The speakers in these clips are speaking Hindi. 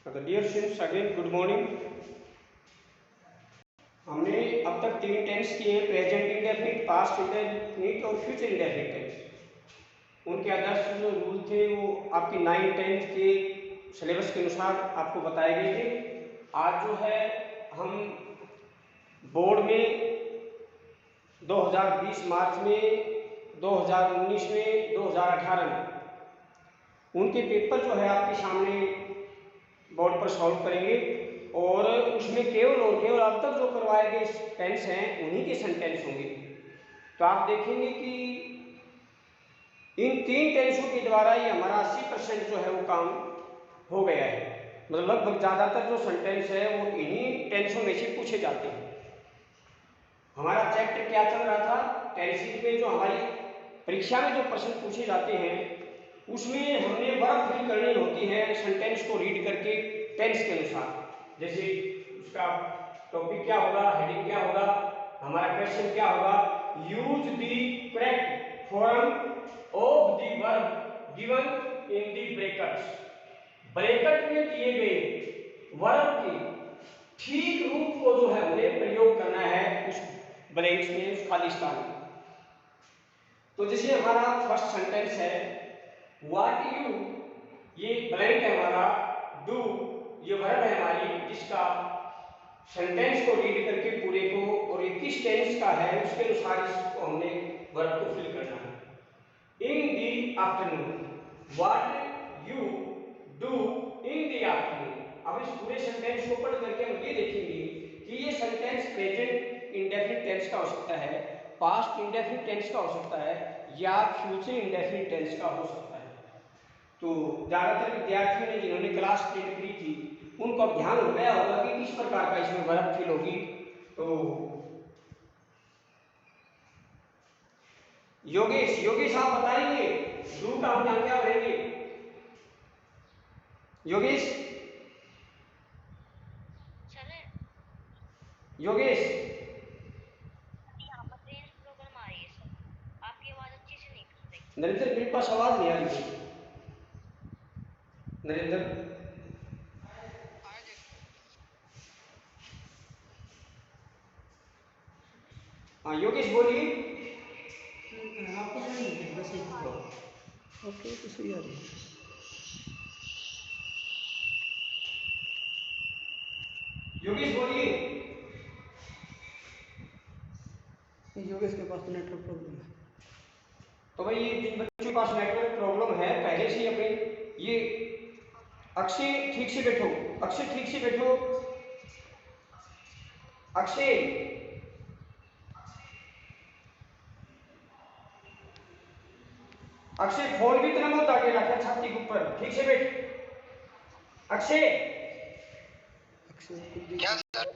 तो dear students again good morning. हमने अब तक तीन टेंस किए, प्रेजेंट इंडेफिनिट, पास्ट इंडेफिनिट और फ्यूचर इंडेफिनिट टेंस। उनके आदर्श जो रूल थे वो आपके 9-10 के सिलेबस के अनुसार आपको बताए गए थे। आज जो है हम बोर्ड में 2020 मार्च में, 2019 में, 2018 में उनके पेपर जो है आपके सामने बोर्ड पर सॉल्व करेंगे और उसमें केवल और केवल अब तक जो करवाए गए टेंस हैं उन्हीं के सेंटेंस होंगे। तो आप देखेंगे कि इन तीन टेंसों के द्वारा ही हमारा 80% जो है वो काम हो गया है। मतलब लगभग ज़्यादातर जो सेंटेंस है वो इन्हीं टेंसों में से पूछे जाते हैं। हमारा चैप्टर क्या चल रहा था, टेंसेस में जो हमारी परीक्षा में जो प्रश्न पूछे जाते हैं उसमें हमने वर्ब फिल करनी होती है सेंटेंस को रीड करके टेंस के अनुसार। जैसे उसका टॉपिक क्या होगा, हेडिंग क्या होगा, हमारा क्वेश्चन क्या होगा, use the correct form of the verb given in the brackets. Bracket में दिए गए वर्ब के ठीक रूप को जो है हमें प्रयोग करना है उस ब्लैंक्स में, उस खाली स्थान में। तो जैसे हमारा फर्स्ट सेंटेंस है व्हाट यू, ये ब्लैंक है हमारा, डू ये वर्ब है हमारी, जिसका सेंटेंस को रीड करके पूरे को और ये किस टेंस का है उसके अनुसार इसको हमने वर्ब को फिल करना है। In the afternoon, what you do in the afternoon. अब इस पूरे सेंटेंस को पढ़ करके हम ये देखेंगे कि ये सेंटेंस प्रेजेंट इंडेफिनिट टेंस का हो सकता है, पास्ट इंडेफिनिट टेंस का हो सकता है या फ्यूचर इंडेफिनिट टेंस का हो सकता है। तो ज्यादातर विद्यार्थियों ने जिन्होंने क्लास 10 करी थी उनको अब ध्यान हो गया होगा कि किस प्रकार का इसमें वर्ब फिल होगी। तो योगेश आप बताएंगे डू का हम यहाँ क्या भरेंगे? योगेश योगेश नरेंद्र मेरे पास आवाज नहीं आ रही है। नरेंद्र हाँ योगेश बोलिए। आपको ओके तो सही आ रही है। योगेश बोलिए। योगेश के पास नेटवर्क प्रॉब्लम है। तो भाई ये जिन बच्चों के पास नेटवर्क प्रॉब्लम है पहले से ही अपने ये अक्षय ठीक से बैठो, अक्षय ठीक से बैठो, अक्षय अक्षय फोन भी इतना मत आगे रखा छाती के ऊपर, ठीक से बैठ अक्षय। क्या सर?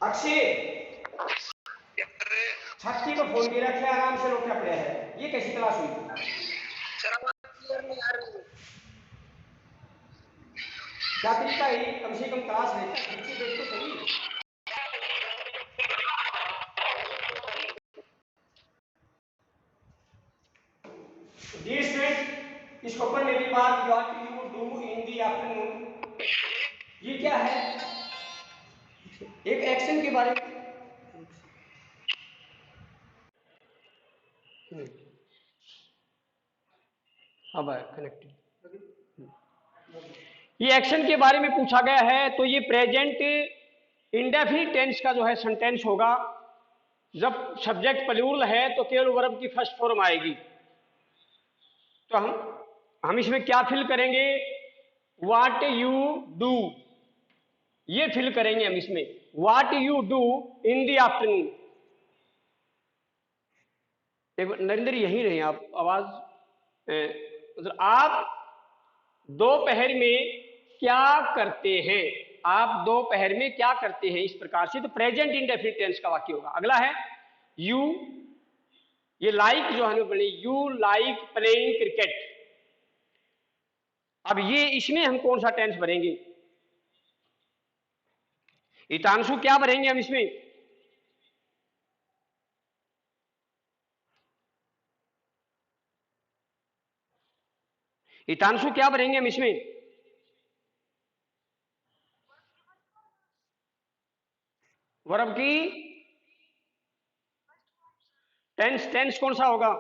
अक्षय छाती को फोन गिरा के आराम से लौटा पड़ा है, ये कैसी क्लास हुई? क्या तरीका है? कम से कम क्लास लेता ठीक से बैठ तो सही। डियर स्टूडेंट, इसको पढ़ने के बाद what you do in the afternoon, ये क्या है? एक एक्शन के बारे में। अब कनेक्टेड, ये एक्शन के बारे में पूछा गया है। तो ये प्रेजेंट इंडेफिनिट टेंस का जो है सेंटेंस होगा। जब सब्जेक्ट प्लूरल है तो केवल वर्ब की फर्स्ट फॉर्म आएगी। तो हम इसमें क्या फिल करेंगे? व्हाट यू डू, ये फिल करेंगे हम इसमें। What you do in the afternoon. एक नरेंद्र यहीं रहे आप, आवाज मतलब आप दोपहर में क्या करते हैं, आप दोपहर में क्या करते हैं, इस प्रकार से। तो प्रेजेंट इंडेफिनिट टेंस का वाक्य होगा। अगला है यू, ये लाइक जो है बने, यू लाइक प्लेइंग क्रिकेट। अब ये इसमें हम कौन सा टेंस भरेंगे? हितांशु क्या भरेंगे हम इसमें? हितांशु क्या भरेंगे हम इसमें? वर्ब की टेंस। टेंस कौन सा होगा?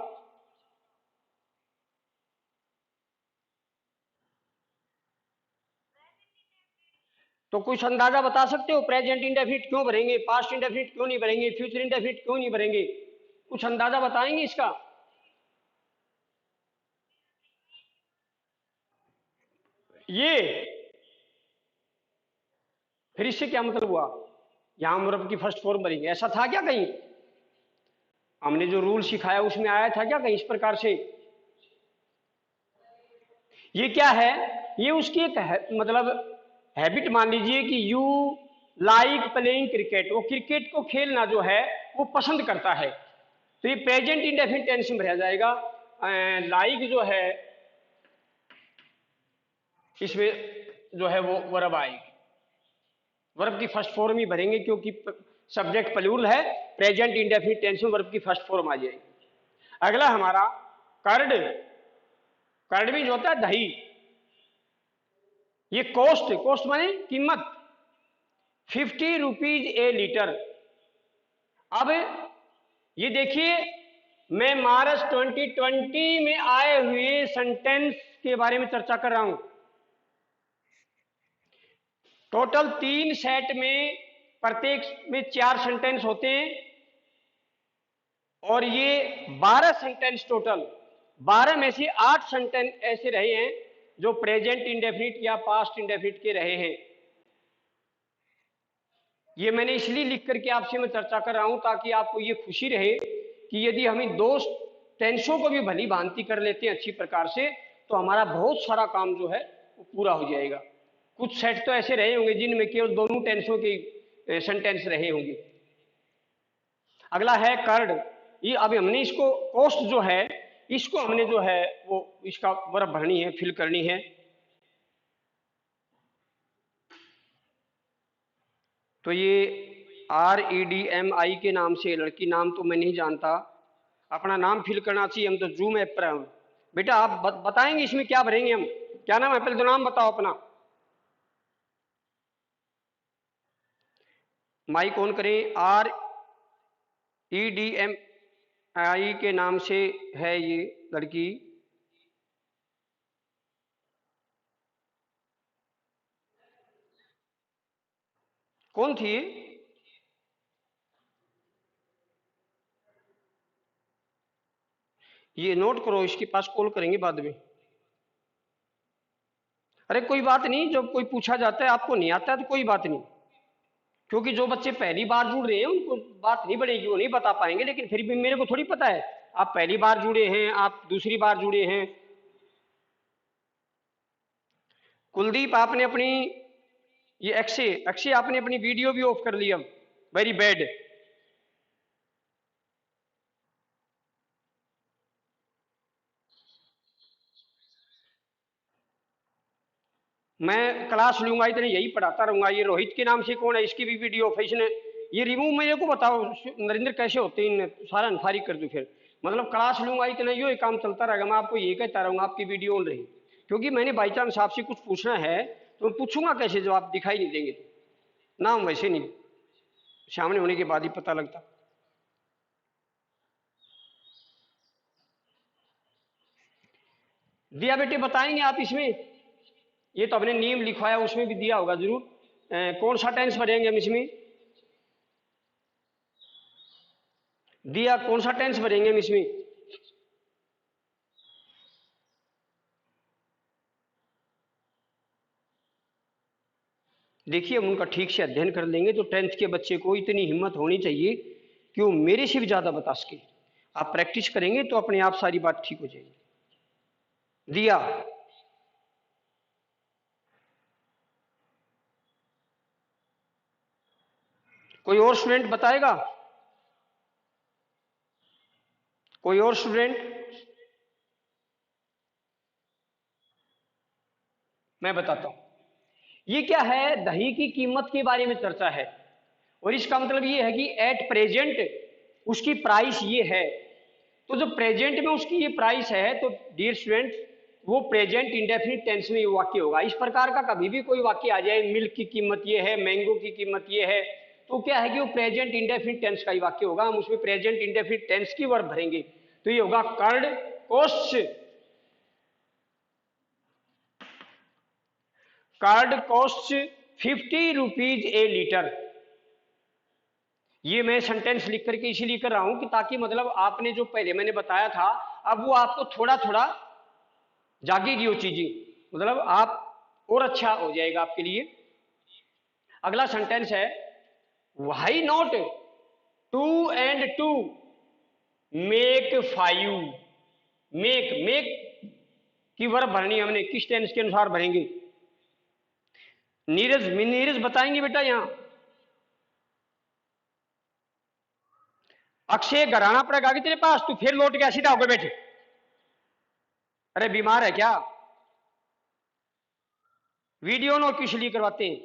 तो कुछ अंदाजा बता सकते हो? प्रेजेंट इंडेफिनिट क्यों भरेंगे, पास्ट इंडेफिनिट क्यों नहीं भरेंगे, फ्यूचर इंडेफिनिट क्यों नहीं भरेंगे? कुछ अंदाजा बताएंगे इसका? ये फिर इससे क्या मतलब हुआ? यहां वर्ब की फर्स्ट फॉर्म भरेंगे, ऐसा था क्या कहीं? हमने जो रूल सिखाया उसमें आया था क्या कहीं इस प्रकार से? ये क्या है? ये उसकी एक मतलब हैबिट मान लीजिए कि यू लाइक प्लेइंग क्रिकेट, वो क्रिकेट को खेलना जो है वो पसंद करता है, तो ये प्रेजेंट इंडेफिनिट टेंस में भरा जाएगा। लाइक जो है इसमें जो है वो वर्ब आएगी, वर्ब की फर्स्ट फॉर्म ही भरेंगे क्योंकि सब्जेक्ट प्लूरल है, प्रेजेंट इंडेफिनिट टेंस में वर्ब की फर्स्ट फॉर्म आ जाएगी। अगला हमारा कर्ड। कर्ड भी जो होता है दही। ये कॉस्ट, कॉस्ट माने कीमत, 50 रुपीज ए लीटर। अब ये देखिए, मैं मार्च 2020 में आए हुए सेंटेंस के बारे में चर्चा कर रहा हूं। टोटल 3 सेट में, प्रत्येक में 4 सेंटेंस होते हैं और ये 12 सेंटेंस टोटल, 12 में से 8 सेंटेंस ऐसे रहे हैं जो प्रेजेंट इंडेफिनिट या पास्ट इंडेफिनिट के रहे हैं। ये मैंने इसलिए लिख करके आपसे मैं चर्चा कर रहा हूं ताकि आपको ये खुशी रहे कि यदि हम इन 2 टेंसों को भी भली भांति कर लेते हैं अच्छी प्रकार से, तो हमारा बहुत सारा काम जो है वो पूरा हो जाएगा। कुछ सेट तो ऐसे रहे होंगे जिनमें केवल दोनों टेंसों के सेंटेंस रहे होंगे। अगला है कर्ड। ये अभी हमने इसको कॉस्ट जो है इसको हमने जो है वो इसका वर्ब भरनी है, फिल करनी है। तो ये REDMI के नाम से लड़की, नाम तो मैं नहीं जानता, अपना नाम फिल करना चाहिए, हम तो जूम ऐप पर हैं। बेटा आप बताएंगे इसमें क्या भरेंगे हम? क्या नाम है? पहले तो नाम बताओ अपना। माइक ऑन करें। REDMI के नाम से है ये लड़की। कौन थी ये नोट करो, इसके पास कॉल करेंगे बाद में। अरे कोई बात नहीं, जब कोई पूछा जाता है आपको नहीं आता है तो कोई बात नहीं, क्योंकि जो बच्चे पहली बार जुड़ रहे हैं उनको बात नहीं बढ़ेगी, वो नहीं बता पाएंगे, लेकिन फिर भी मेरे को थोड़ी पता है आप पहली बार जुड़े हैं, आप दूसरी बार जुड़े हैं। कुलदीप आपने अपनी ये अक्षय, अक्षय आपने अपनी वीडियो भी ऑफ कर ली अब, वेरी बैड। मैं क्लास लूंगा, इतने यही पढ़ाता रहूंगा। ये रोहित के नाम से कौन है, इसकी भी वीडियो ऑफ, इसने ये रिमूव, मेरे को बताओ नरेंद्र कैसे होते हैं, सारा अनफारी कर दूं फिर। मतलब क्लास लूंगा इतना, यो काम चलता रहेगा, मैं आपको ये कहता रहूंगा आपकी वीडियो ऑन रही, क्योंकि मैंने बाई चांस आपसे कुछ पूछना है तो पूछूंगा कैसे जब आप दिखाई नहीं देंगे? नाम वैसे नहीं, सामने होने के बाद ही पता लगता। दिया बेटे बताएंगे आप इसमें? ये तो अपने नियम लिखवाया उसमें भी दिया होगा जरूर। कौन सा टेंस भरेंगे हम इसमें? दिया कौन सा टेंस भरेंगे हम इसमें? देखिए हम उनका ठीक से अध्ययन कर लेंगे तो 10th के बच्चे को इतनी हिम्मत होनी चाहिए कि वो मेरे से भी ज्यादा बता सके। आप प्रैक्टिस करेंगे तो अपने आप सारी बात ठीक हो जाएगी। दिया कोई और स्टूडेंट बताएगा? कोई और स्टूडेंट? मैं बताता हूं। ये क्या है, दही की कीमत के बारे में चर्चा है, और इसका मतलब ये है कि एट प्रेजेंट उसकी प्राइस ये है। तो जो प्रेजेंट में उसकी ये प्राइस है, तो डियर स्टूडेंट वो प्रेजेंट इंडेफिनिट टेंस में वाक्य होगा। इस प्रकार का कभी भी कोई वाक्य आ जाए, मिल्क की कीमत ये है, मैंगो की कीमत ये है, तो क्या है कि वो प्रेजेंट इंडेफिनिट टेंस का ही वाक्य होगा। हम उसमें प्रेजेंट इंडेफिनिट टेंस की वर्ब भरेंगे, तो ये होगा curd costs, curd cost 50 rupees a litre. ये मैं सेंटेंस लिख करके इसीलिए कर रहा हूं कि ताकि मतलब आपने जो पहले मैंने बताया था, अब वो आपको थोड़ा थोड़ा जागेगी वो चीजें, मतलब आप और अच्छा हो जाएगा आपके लिए। अगला सेंटेंस है why not 2 and 2 make 5। Make की वर्ब भरनी हमने, किस टेंस के अनुसार भरेंगे? नीरज बताएंगे बेटा। यहां अक्षय घर आना पड़ेगा कि तेरे पास, तू फिर लौट गया सीधा होकर बैठे। अरे बीमार है क्या? वीडियो नो किस लिए करवाते हैं?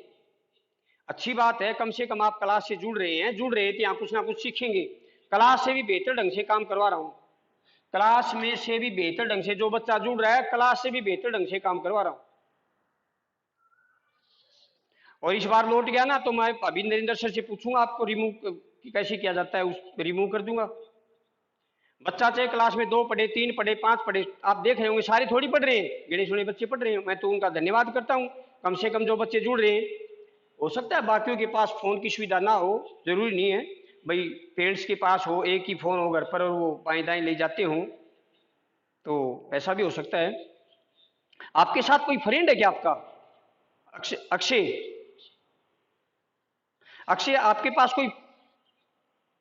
अच्छी बात है, कम से कम आप क्लास से जुड़ रहे हैं, जुड़ रहे थे, यहाँ कुछ ना कुछ सीखेंगे। क्लास से भी बेहतर ढंग से काम करवा रहा हूँ, क्लास में से भी बेहतर ढंग से जो बच्चा जुड़ रहा है, क्लास से भी बेहतर ढंग से काम करवा रहा हूँ। और इस बार लौट गया ना तो मैं अभी नरेंद्र सर से पूछूंगा आपको रिमूव कैसे किया जाता है, उस रिमूव कर दूंगा। बच्चा चाहे क्लास में 2 पढ़े, 3 पढ़े, 5 पढ़े, आप देख रहे होंगे सारे थोड़ी पढ़ रहे हैं, गिने चुने बच्चे पढ़ रहे हैं। मैं तो उनका धन्यवाद करता हूँ, कम से कम जो बच्चे जुड़ रहे हैं। हो सकता है बाकियों के पास फोन की सुविधा ना हो, जरूरी नहीं है भाई पेरेंट्स के पास हो, एक ही फोन हो घर पर और वो बाएं दाएं ले जाते हों, तो ऐसा भी हो सकता है। आपके साथ कोई फ्रेंड है क्या आपका? अक्षय अक्षय आपके पास कोई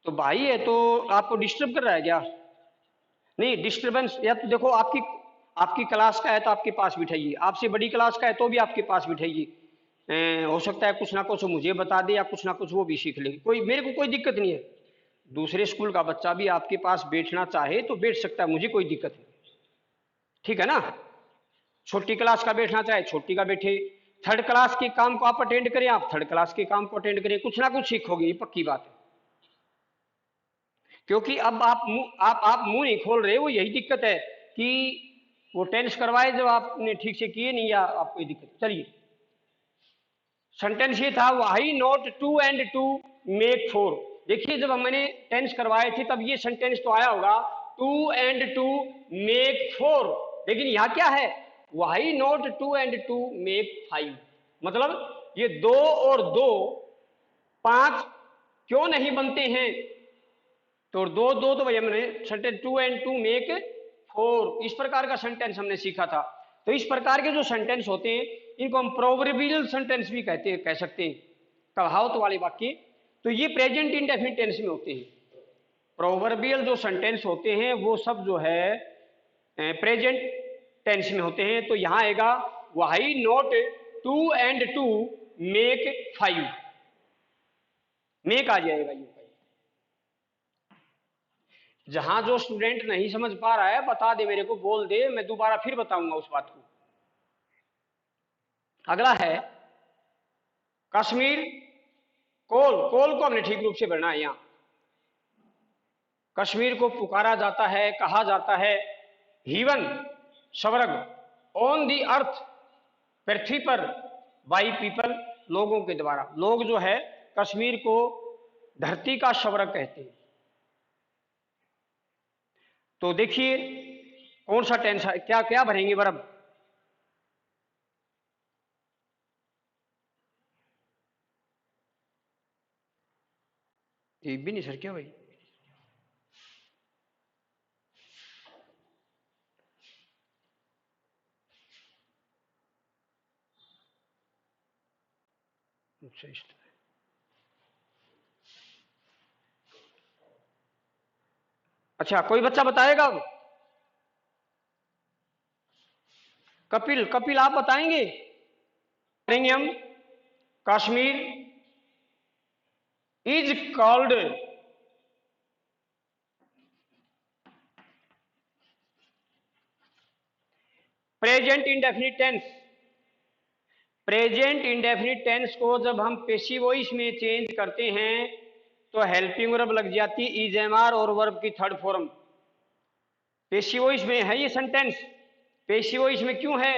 तो भाई है, तो आपको डिस्टर्ब कर रहा है क्या? नहीं डिस्टर्बेंस, या तो देखो आपकी क्लास का है तो आपके पास बिठाइए, आपसे बड़ी क्लास का है तो भी आपके पास बिठाइए। हो सकता है कुछ ना कुछ मुझे बता दे या कुछ ना कुछ वो भी सीख ले, कोई मेरे को कोई दिक्कत नहीं है। दूसरे स्कूल का बच्चा भी आपके पास बैठना चाहे तो बैठ सकता है, मुझे कोई दिक्कत नहीं, ठीक है ना? छोटी क्लास का बैठना चाहे छोटी का बैठे, थर्ड क्लास के काम को आप अटेंड करें, आप थर्ड क्लास के काम को अटेंड करें, कुछ ना कुछ सीखोगे, ये पक्की बात है। क्योंकि अब आप मुंह नहीं खोल रहे, वो यही दिक्कत है कि वो टेंस करवाए जब आपने ठीक से किए नहीं, या आपको ये दिक्कत। चलिए सेंटेंस ये था व्हाई नॉट 2 and 2 मेक 4। देखिए जब मैंने टेंस करवाए थे तब ये सेंटेंस तो आया होगा 2 and 2 मेक 4, लेकिन यहां क्या है व्हाई नॉट 2 and 2 मेक 5, मतलब ये 2 और 2 5 क्यों नहीं बनते हैं? तो 2 2 तो भाई हमने सेंटेंस 2 and 2 मेक 4, इस प्रकार का सेंटेंस हमने सीखा था। तो इस प्रकार के जो सेंटेंस होते हैं इनको हम प्रोवर्बियल सेंटेंस भी कह सकते हैं, कहावत वाले वाक्य। तो ये प्रेजेंट इंडेफिनिट टेंस में होते हैं। प्रोवर्बियल जो सेंटेंस होते हैं वो सब जो है प्रेजेंट टेंस में होते हैं। तो यहां आएगा why not 2 and 2 make 5, make आ जाएगा ये। जहां जो स्टूडेंट नहीं समझ पा रहा है बता दे मेरे को, बोल दे, मैं दोबारा फिर बताऊंगा उस बात को। अगला है कश्मीर, कोल को हमने ठीक रूप से भरना है। यहां कश्मीर को पुकारा जाता है, कहा जाता है, हीवन स्वर्ग, ऑन दी अर्थ पृथ्वी पर, बाई पीपल लोगों के द्वारा। लोग जो है कश्मीर को धरती का स्वर्ग कहते हैं। तो देखिए कौन सा टेंस है, क्या क्या भरेंगे वर्ब? एक भी नहीं सर, क्या भाई? अच्छा कोई बच्चा बताएगा? कपिल आप बताएंगे? करेंगे हम। Kashmir is called present indefinite tense. Present indefinite tense को जब हम पैसिव वॉइस में चेंज करते हैं तो हेल्पिंग वर्ब लग जाती है इज एम आर और वर्ब की थर्ड फॉर्म। पैसिव वॉइस में है ये सेंटेंस, पेसिव वॉइस में क्यों है?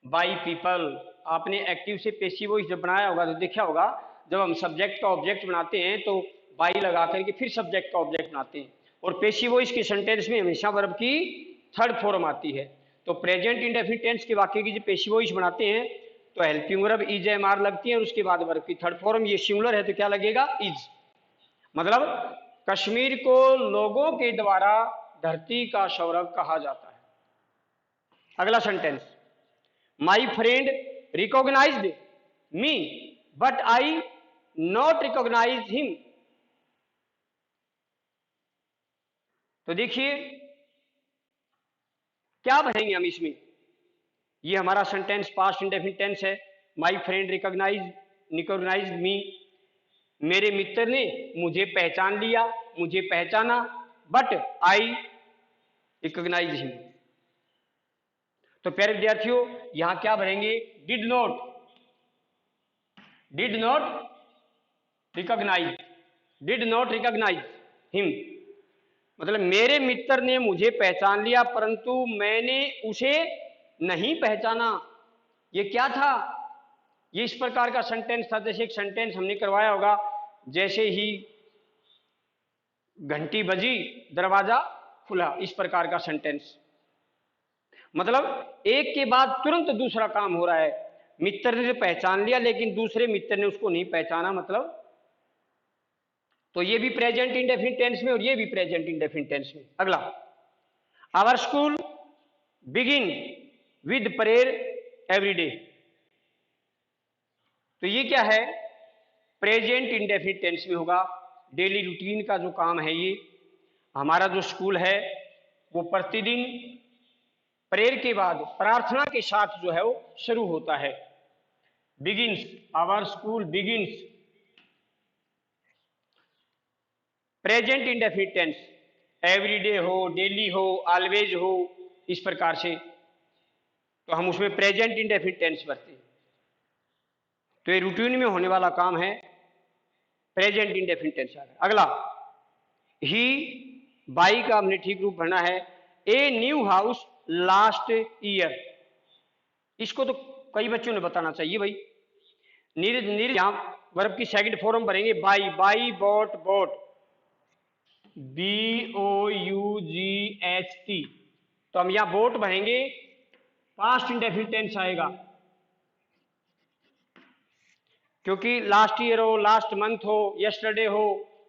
By people. आपने एक्टिव से पेसिव वॉइस जब बनाया होगा तो देखा होगा, जब हम सब्जेक्ट का ऑब्जेक्ट बनाते हैं तो बाई लगा करके फिर सब्जेक्ट का ऑब्जेक्ट बनाते हैं, और पेसिव वॉइस की सेंटेंस में हमेशा वर्ब की थर्ड फॉर्म आती है। तो प्रेजेंट इंडेफिनिट टेंस के वाक्य की जो पेसिव वॉइस बनाते हैं तो helping verb is am are लगती है, और उसके बाद वर्ब की थर्ड फॉर्म, ये सिंगुलर है तो क्या लगेगा? इज। मतलब कश्मीर को लोगों के द्वारा धरती का सौरभ कहा जाता है। अगला sentence, my friend recognised me but I not recognise him. तो देखिए क्या भरेंगे हम इसमें? ये हमारा सेंटेंस पास्ट इंडेफिनिट टेंस है। माई फ्रेंड रिकॉग्नाइज्ड मी, मेरे मित्र ने मुझे पहचान लिया, मुझे पहचाना, बट आई रिकॉग्नाइज हिम। तो प्यारे विद्यार्थियों यहां क्या भरेंगे? Did not recognise, did not recognise him, मतलब मेरे मित्र ने मुझे पहचान लिया परंतु मैंने उसे नहीं पहचाना। ये क्या था? ये इस प्रकार का सेंटेंस था, जैसे एक सेंटेंस हमने करवाया होगा, जैसे ही घंटी बजी दरवाजा खुला, इस प्रकार का सेंटेंस। मतलब एक के बाद तुरंत दूसरा काम हो रहा है। मित्र ने पहचान लिया लेकिन दूसरे मित्र ने उसको नहीं पहचाना, मतलब तो ये भी प्रेजेंट इंडेफिनिट टेंस में और ये भी प्रेजेंट इंडेफिनिट टेंस में। अगला, our school begin with prayer every day. तो ये क्या है? प्रेजेंट इंडेफिनिट टेंस में होगा। डेली रूटीन का जो काम है, ये हमारा जो स्कूल है वो प्रतिदिन प्रेयर के बाद, प्रार्थना के साथ जो है वो शुरू होता है। Begins, our school begins. Present indefinite tense, everyday हो, डेली हो, ऑलवेज हो, इस प्रकार से तो हम उसमें प्रेजेंट इंडेफिनिट टेंस भरते हैं। तो ये रूटीन में होने वाला काम है, प्रेजेंट इंडेफिनिट टेंस। अगला, ही, बाई का हमने ठीक रूप भरना है। A new house last year. इसको तो कई बच्चों ने बताना चाहिए भाई। नीरज, यहां वर्ब की सेकंड फॉर्म भरेंगे buy, buy bought, bought, BOUGHT। तो हम यहां बोट भरेंगे, पास्ट इंडेफिनिट टेंस आएगा, क्योंकि लास्ट ईयर हो, लास्ट मंथ हो, यस्टरडे हो,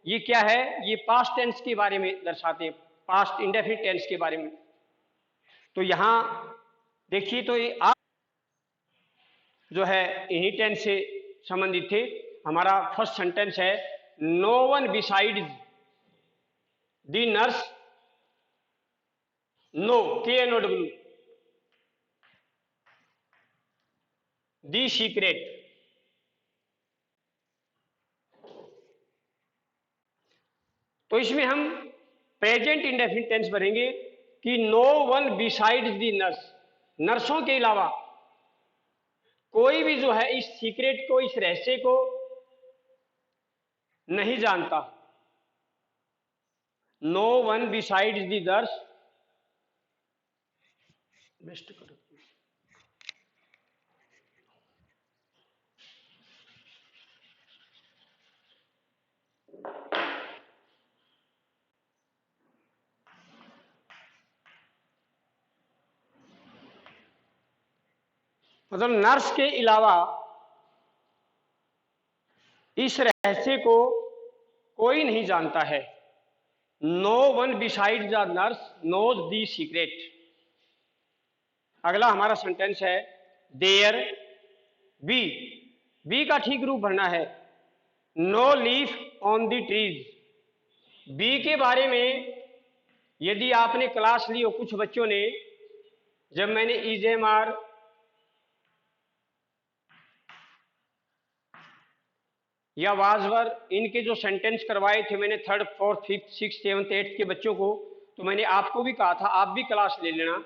ये क्या है? ये पास्ट टेंस के बारे में दर्शाते हैं, पास्ट इंडेफिनिट टेंस के बारे में। तो यहां देखिए, तो ये आप जो है इन्हीं टेंस से संबंधित थे। हमारा फर्स्ट सेंटेंस है, नो वन बिसाइड्स दी नर्स नो, KNOW, दी सीक्रेट। तो इसमें हम प्रेजेंट इंडेफिनिट टेंस भरेंगे कि नो वन बिसाइड्स दी नर्स, नर्सों के अलावा कोई भी जो है इस सीक्रेट को, इस रहस्य को नहीं जानता। नो वन बिसाइड्स दी नर्स, बेस्ट करो, मतलब नर्स के अलावा इस रहस्य को कोई नहीं जानता है। No one beside the nurse knows the secret. अगला हमारा सेंटेंस है, देयर बी, बी का ठीक रूप भरना है, no leaf on the trees. Be के बारे में यदि आपने क्लास ली हो, कुछ बच्चों ने, जब मैंने EJMR या वाजवर इनके जो सेंटेंस करवाए थे मैंने, 3rd 4th 5th 6th 7th 8th के बच्चों को, तो मैंने आपको भी कहा था आप भी क्लास ले लेना,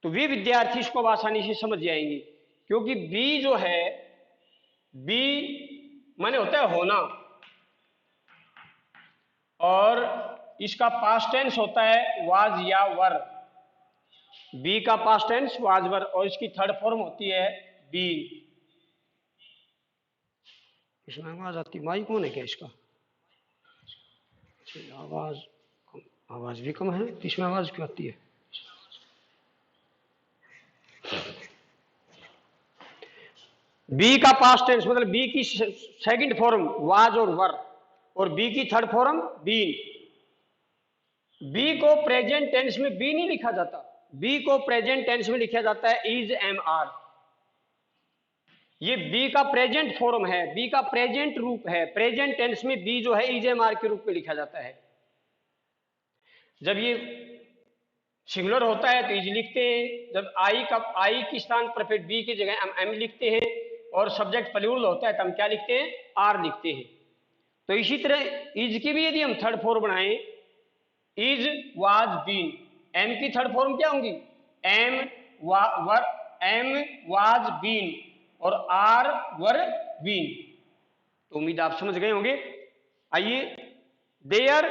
तो वे विद्यार्थी इसको आसानी से समझ जाएंगे। क्योंकि बी जो है, बी माने होता है होना, और इसका पास्ट टेंस होता है वाज या वर। बी का पास्ट टेंस वाज वर, और इसकी थर्ड फॉर्म होती है बी। इसमें आवाज आती, माइक कौन है क्या इसका? आवाज आवाज भी कम है, इसमें आवाज क्यों आती है? बी का पास्ट टेंस मतलब बी की सेकंड फॉर्म वाज और वर, और बी की थर्ड फॉर्म बीन। बी को प्रेजेंट टेंस में बी नहीं लिखा जाता, बी को प्रेजेंट टेंस में लिखा जाता है इज एम आर। ये बी का प्रेजेंट फॉर्म है, बी का प्रेजेंट रूप है। प्रेजेंट टेंस में बी जो है इज एम आर के रूप में लिखा जाता है। जब ये सिंगुलर होता है तो इज लिखते हैं, जब आई की स्थान पर फिर बी की जगह हम एम लिखते हैं, और सब्जेक्ट प्लूरल होता है तो हम क्या लिखते हैं? आर लिखते हैं। तो इसी तरह इज की भी यदि हम थर्ड फॉर्म बनाएं, इज वाज बीन, एम की थर्ड फॉर्म क्या होंगी? एम वाज बीन और आर वर बीन। तो उम्मीद आप समझ गए होंगे। आइए, देयर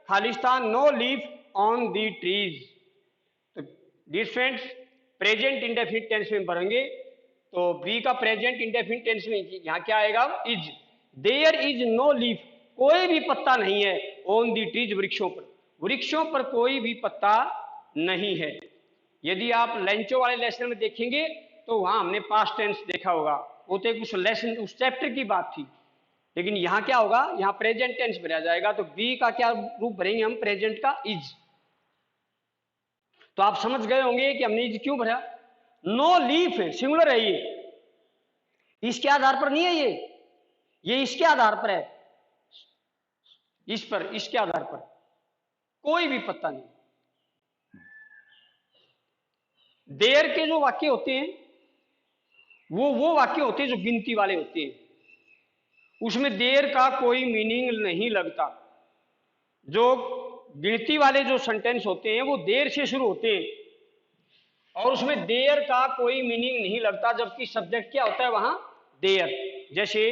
खालिस्तान no leaf on the trees. तो dear friends, present indefinite tense में भरेंगे तो बी का प्रेजेंट इंडेफिनिट टेंस में यहां क्या आएगा? Is. There is no leaf, कोई भी पत्ता नहीं है, ऑन दी ट्रीज, वृक्षों पर, वृक्षों पर कोई भी पत्ता नहीं है। यदि आप लंचो वाले लेसन में देखेंगे तो वहां हमने पास्ट टेंस देखा होगा, वो तो उस लेसन उस चैप्टर की बात थी। लेकिन यहां क्या होगा? यहां प्रेजेंट टेंस भरा जाएगा। तो बी का क्या रूप भरेंगे हम? प्रेजेंट का इज। तो आप समझ गए होंगे कि हमने इज क्यों भरा। नो लीफ है, सिंगुलर है, ये इसके आधार पर नहीं है, ये इसके आधार पर है, इस पर, इसके आधार पर कोई भी पत्ता नहीं। देयर के जो वाक्य होते हैं वो वाक्य होते हैं जो गिनती वाले होते हैं, उसमें देर का कोई मीनिंग नहीं लगता। जो गिनती वाले जो सेंटेंस होते हैं वो देर से शुरू होते हैं और उसमें देर का कोई मीनिंग नहीं लगता, जबकि सब्जेक्ट क्या होता है वहां? देर। जैसे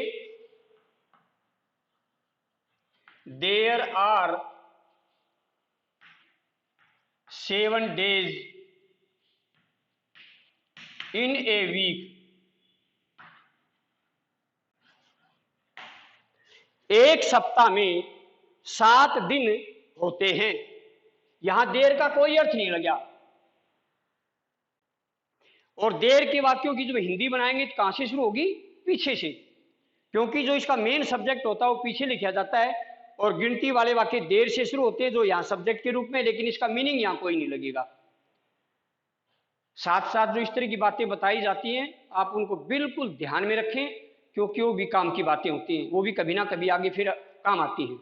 there are 7 days in a week, एक सप्ताह में 7 दिन होते हैं। यहां देर का कोई अर्थ नहीं लगा। और देर के वाक्यों की जब हिंदी बनाएंगे तो कहां से शुरू होगी? पीछे से, क्योंकि जो इसका मेन सब्जेक्ट होता है वो पीछे लिखा जाता है, और गिनती वाले वाक्य देर से शुरू होते हैं जो यहां सब्जेक्ट के रूप में, लेकिन इसका मीनिंग यहां कोई नहीं लगेगा। साथ साथ जो इस तरह की बातें बताई जाती हैं आप उनको बिल्कुल ध्यान में रखें, क्योंकि वो भी काम की बातें होती हैं, वो भी कभी ना कभी आगे फिर काम आती हैं।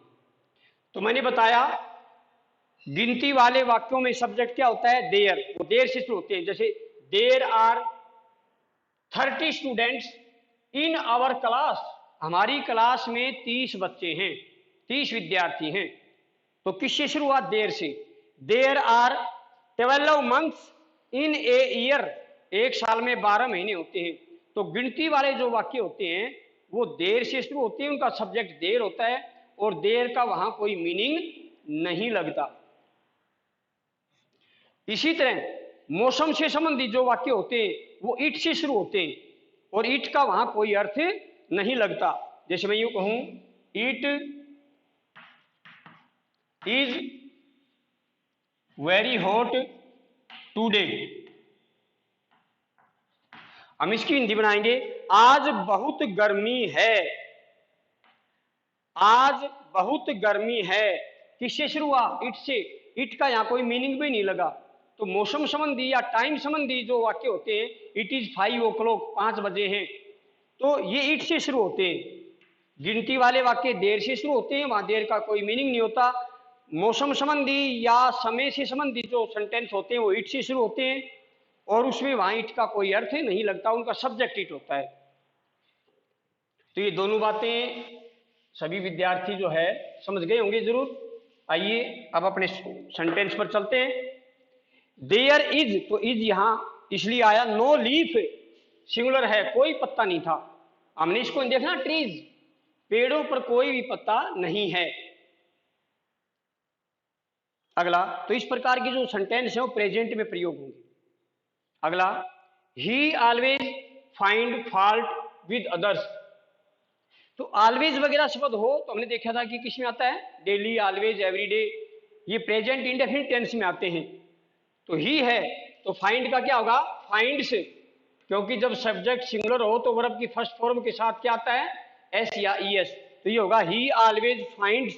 तो मैंने बताया गिनती वाले वाक्यों में सब्जेक्ट क्या होता है? देयर, वो देर से शुरू होते हैं। जैसे there are 30 students in our class, हमारी क्लास में 30 बच्चे हैं, 30 विद्यार्थी हैं। तो किससे शुरुआत? देर से। There are 12 months in a year, एक साल में 12 महीने होते हैं। तो गिनती वाले जो वाक्य होते हैं वो देर से शुरू होते हैं, उनका सब्जेक्ट देर होता है और देर का वहां कोई मीनिंग नहीं लगता। इसी तरह मौसम से संबंधित जो वाक्य होते हैं वो इट से शुरू होते हैं और इट का वहां कोई अर्थ नहीं लगता। जैसे मैं यूं कहूं, it is very hot today, हम इसकी हिंदी बनाएंगे, आज बहुत गर्मी है। आज बहुत गर्मी है, किससे शुरू हुआ? इट से। इट का यहां कोई मीनिंग भी नहीं लगा। तो मौसम संबंधी या टाइम संबंधी जो वाक्य होते हैं, इट इज 5 o'clock, 5 बजे हैं, तो ये इट से शुरू होते हैं। गिनती वाले वाक्य देर से शुरू होते हैं, वहां देर का कोई मीनिंग नहीं होता। मौसम संबंधी या समय से संबंधित जो सेंटेंस होते हैं वो इट से शुरू होते हैं और उसमें वहां इट का कोई अर्थ नहीं लगता, उनका सब्जेक्ट इट होता है। तो ये दोनों बातें सभी विद्यार्थी जो है समझ गए होंगे जरूर। आइए अब अपने सेंटेंस पर चलते हैं। देयर इज, तो इज यहां इसलिए आया, नो लीफ सिंगुलर है, कोई पत्ता नहीं था। हमने इसको देखना, ट्रीज, पेड़ों पर कोई भी पत्ता नहीं है। अगला, तो इस प्रकार की जो सेंटेंस है वो प्रेजेंट में प्रयोग होंगे। अगला, ही always find fault with others. तो ऑलवेज वगैरह शब्द हो तो हमने देखा था कि किस में आता है, डेली, ऑलवेज, एवरीडे, ये प्रेजेंट इंडेफिनिट टेंस में आते हैं। तो ही है तो फाइंड का क्या होगा, फाइंड से, क्योंकि जब सब्जेक्ट सिंगुलर हो तो वर्ब की फर्स्ट फॉर्म के साथ क्या आता है, एस या ई एस। तो ये होगा ही always finds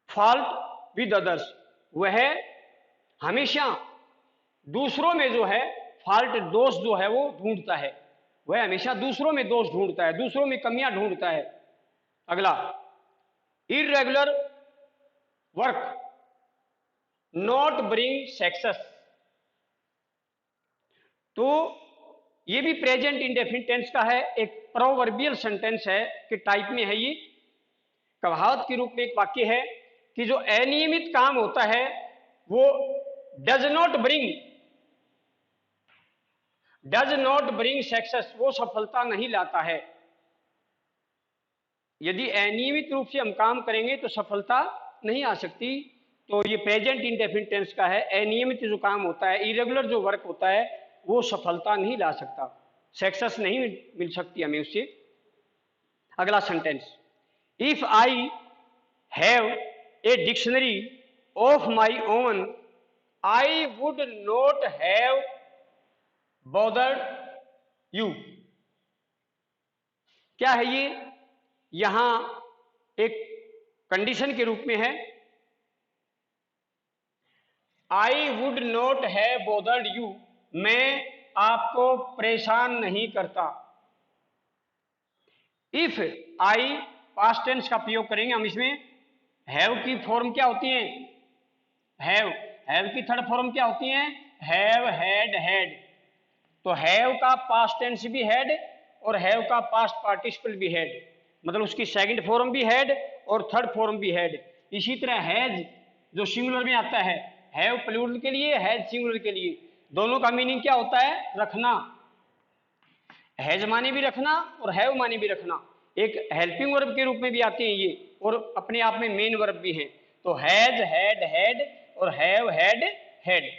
fault with others, वह हमेशा दूसरों में जो है फॉल्ट, दोष जो है वो ढूंढता है, वह हमेशा दूसरों में दोष ढूंढता है, दूसरों में कमियां ढूंढता है। अगला, irregular work not bring success. तो ये भी प्रेजेंट इंडेफिनिट टेंस का है, एक प्रोवर्बियल सेंटेंस है कि टाइप में है ये, कहावत के रूप में एक वाक्य है कि जो अनियमित काम होता है वो डज नॉट ब्रिंग सक्सेस, वो सफलता नहीं लाता है। यदि अनियमित रूप से हम काम करेंगे तो सफलता नहीं आ सकती। तो ये प्रेजेंट इंडेफिनिट टेंस का है, अनियमित जो काम होता है, इरेगुलर जो वर्क होता है वो सफलता नहीं ला सकता, सक्सेस नहीं मिल सकती हमें उससे। अगला sentence, if I have a dictionary of my own I would not have bothered you. क्या है ये, यहां एक कंडीशन के रूप में है, I would not have bothered you, मैं आपको परेशान नहीं करता। इफ आई पास्ट टेंस का प्रयोग करेंगे हम इसमें, हैव की फॉर्म क्या होती है, हैव की थर्ड फॉर्म क्या होती है, हैव, हैड, हैड। तो हैव का पास्ट टेंस भी हैड और हैव का पास्ट पार्टिसिपल भी हैड, मतलब उसकी सेकंड फॉर्म भी हैड और थर्ड फॉर्म भी हैड। इसी तरह हैज जो सिंगुलर में आता है, हैव प्लूरल के लिए, हैज सिंगुलर के लिए, दोनों का मीनिंग क्या होता है, रखना। हैज माने भी रखना और हैव माने भी रखना, एक हेल्पिंग वर्ब के रूप में भी आते हैं ये, और अपने आप में मेन वर्ब भी हैं। तो हैज, हैड, हैड और हैव, हैड, हैड।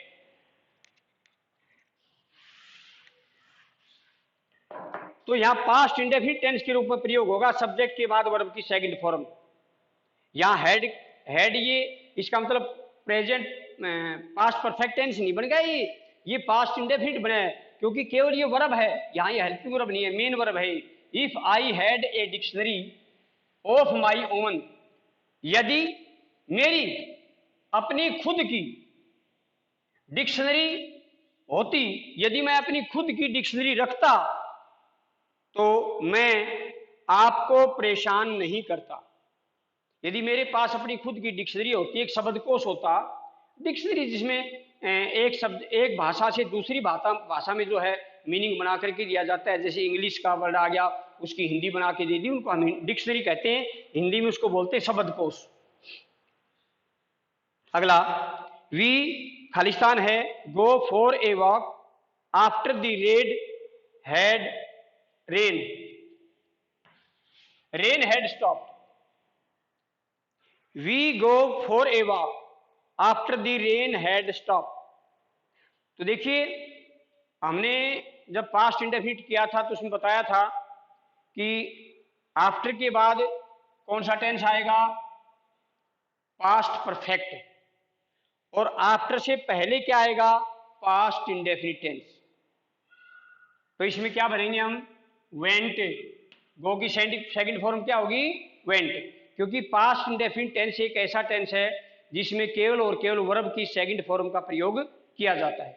तो यहां पास्ट इंडेफिनिट टेंस के रूप में प्रयोग होगा, सब्जेक्ट के बाद वर्ब की सेकंड फॉर्म। यहां हैड ये इसका मतलब प्रेजेंट पास्ट परफेक्ट टेंस नहीं बन गया, ये पास्ट इंडेफिनिट बना है, क्योंकि केवल ये वर्ब है, यहां ये हेल्पिंग वर्ब नहीं है, मेन वर्ब है। If I had a dictionary of my own, यदि मेरी अपनी खुद की डिक्शनरी होती, यदि मैं अपनी खुद की डिक्शनरी रखता तो मैं आपको परेशान नहीं करता। यदि मेरे पास अपनी खुद की डिक्शनरी होती, एक शब्दकोश होता, डिक्शनरी जिसमें एक शब्द एक भाषा से दूसरी भाषा में जो है मीनिंग बना करके दिया जाता है, जैसे इंग्लिश का वर्ड आ गया उसकी हिंदी बना के दे दी, उनको हम डिक्शनरी कहते हैं, हिंदी में उसको बोलते हैं शब्दकोश। अगला, वी खालिस्तान है, go for a walk after the rain had stopped. We go for a walk after the rain had stopped. तो देखिए, हमने जब पास्ट इंडेफिनिट किया था तो उसमें बताया था कि आफ्टर के बाद कौन सा टेंस आएगा, पास्ट परफेक्ट, और आफ्टर से पहले क्या आएगा, पास्ट इंडेफिनिट टेंस। तो इसमें क्या भरेंगे हम, वेंट, गो की सेकंड फॉर्म क्या होगी, वेंट, क्योंकि पास्ट इंडेफिनिट टेंस एक ऐसा टेंस है जिसमें केवल और केवल वर्ब की सेकंड फॉर्म का प्रयोग किया जाता है।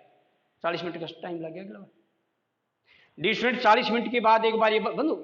40 मिनट का टाइम लग गया, 20 मिनट 40 मिनट के बाद एक बार ये बंद हो।